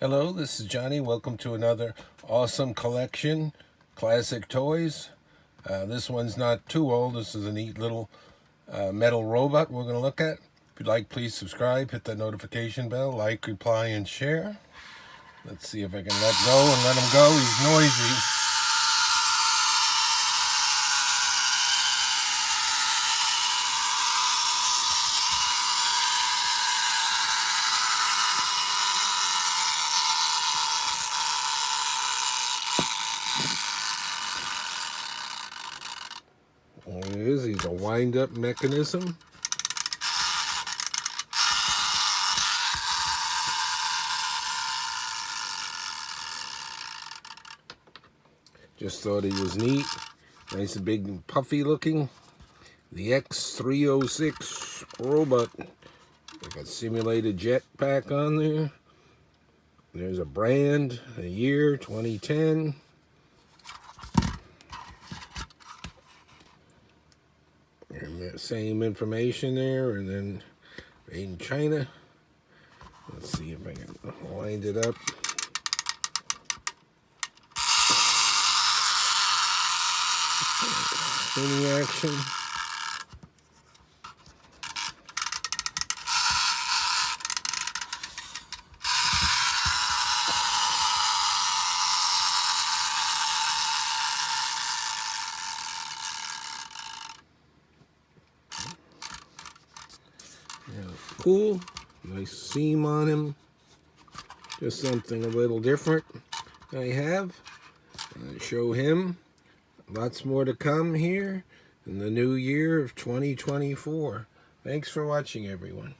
Hello, this is Johnny. Welcome to another awesome collection, classic toys. This one's not too old. This is a neat little metal robot we're going to look at. If you'd like, please subscribe, hit that notification bell, like, reply, and share. Let's see if I can let go and let him go. He's noisy. There it is. He's a wind-up mechanism. Just thought he was neat. Nice and big and puffy looking. The X-306 robot. Like a simulated jetpack on there. There's a brand, a year, 2010. And that same information there, and then made in China. Let's see if I can wind it up. Spinning action. Cool, nice seam on him. Just something a little different I have. Show him. Lots more to come here in the new year of 2024. Thanks for watching, everyone.